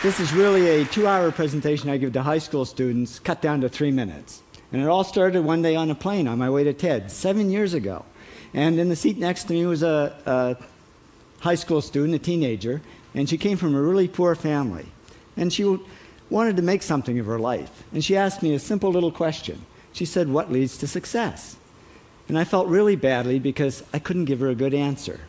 This is really a 2-hour presentation I give to high school students, cut down to 3 minutes. And it all started one day on a plane on my way to TED, 7 years ago. And in the seat next to me was a high school student, a teenager, and she came from a really poor family. And she wanted to make something of her life. And she asked me a simple little question. She said, "What leads to success?" And I felt really badly because I couldn't give her a good answer.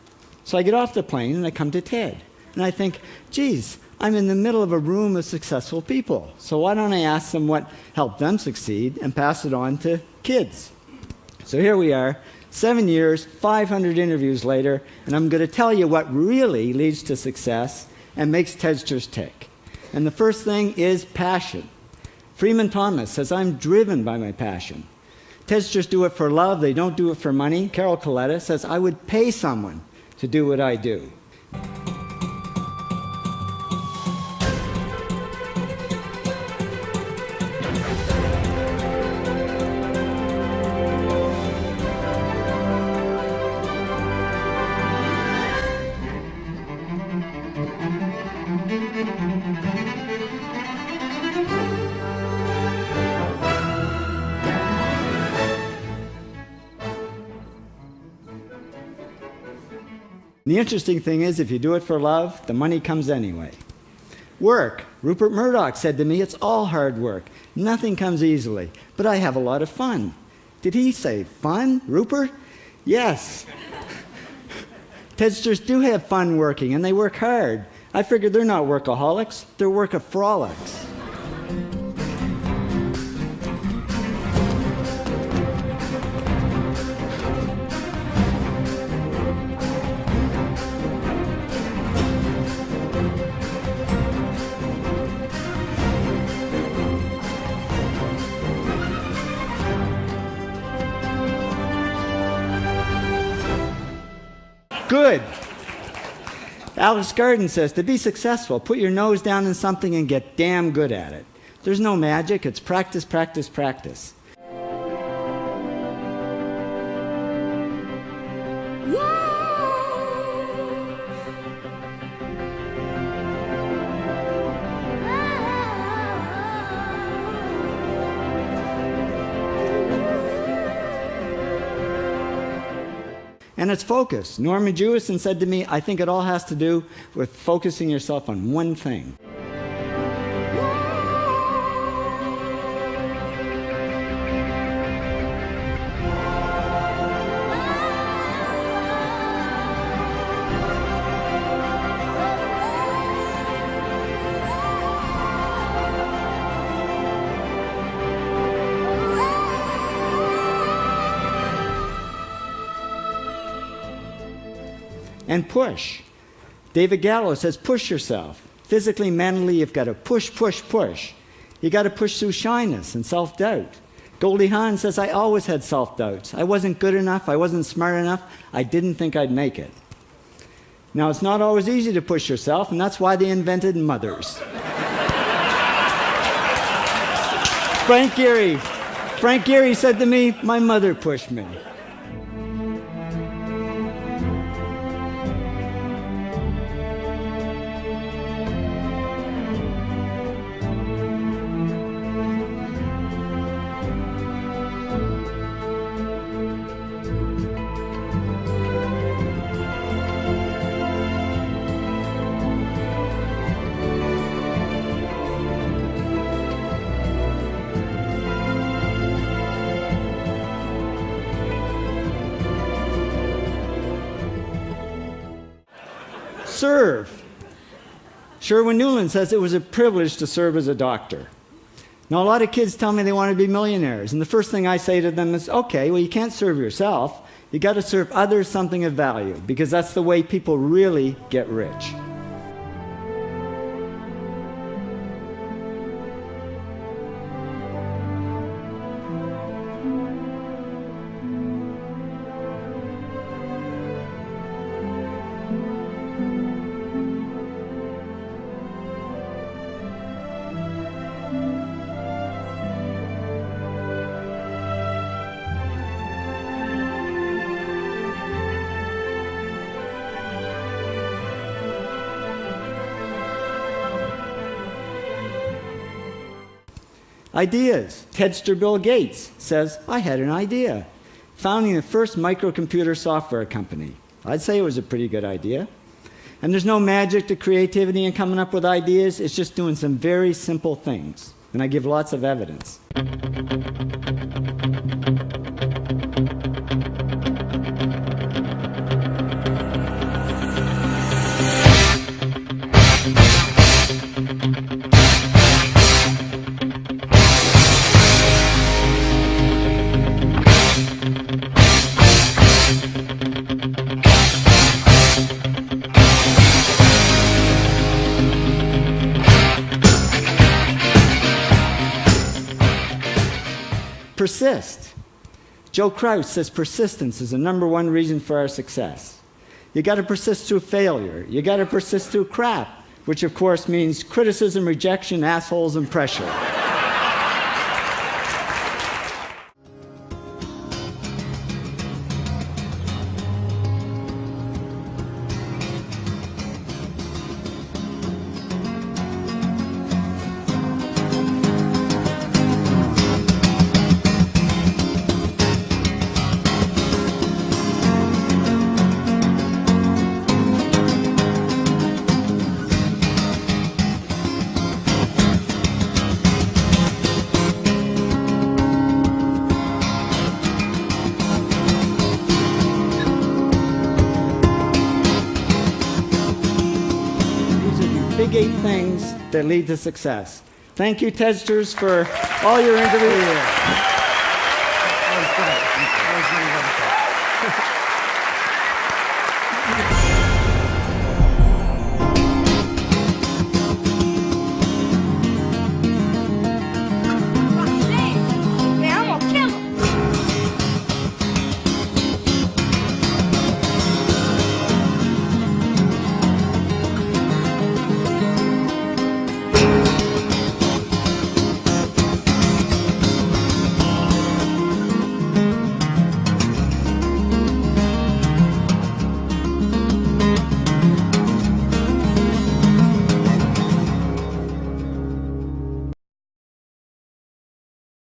So I get off the plane and I come to TED. And I think, geez, I'm in the middle of a room of successful people. So why don't I ask them what helped them succeed and pass it on to kids? So here we are, 7 years, 500 interviews later, and I'm going to tell you what really leads to success and makes TEDsters tick. And the first thing is passion. Freeman Thomas says, "I'm driven by my passion." TEDsters do it for love, they don't do it for money. Carol Coletta says, "I would pay someone to do what I do." The interesting thing is, if you do it for love, the money comes anyway. Work. Rupert Murdoch said to me, "It's all hard work. Nothing comes easily, but I have a lot of fun." Did he say fun, Rupert? Yes. TEDsters do have fun working, and they work hard. I figured they're not workaholics, they're workaholics. Good. Alex Garden says, to be successful, put your nose down in something and get damn good at it. There's no magic, it's practice, practice, practice. And it's focus. Norman Jewison said to me, "I think it all has to do with focusing yourself on one thing." And push. David Gallo says, push yourself. Physically, mentally, you've got to push, push, push. You got to push through shyness and self-doubt. Goldie Hawn says, "I always had self-doubts. I wasn't good enough, I wasn't smart enough, I didn't think I'd make it." Now, it's not always easy to push yourself, and that's why they invented mothers. Frank Gehry said to me, "My mother pushed me." Serve. Sherwin Newland says it was a privilege to serve as a doctor. Now, a lot of kids tell me they want to be millionaires, and the first thing I say to them is, okay, well, you can't serve yourself. You got to serve others something of value, because that's the way people really get rich. Ideas. Tedster Bill Gates says, I had an idea. Founding the first microcomputer software company. I'd say it was a pretty good idea. And there's no magic to creativity and coming up with ideas. It's just doing some very simple things. And I give lots of evidence. Persist. Joe Kraus says persistence is the #1 reason for our success. You got to persist through failure. You got to persist through crap, which of course means criticism, rejection, assholes, and pressure. Big 8 things that lead to success. Thank you, Tedsters, for all your interviews.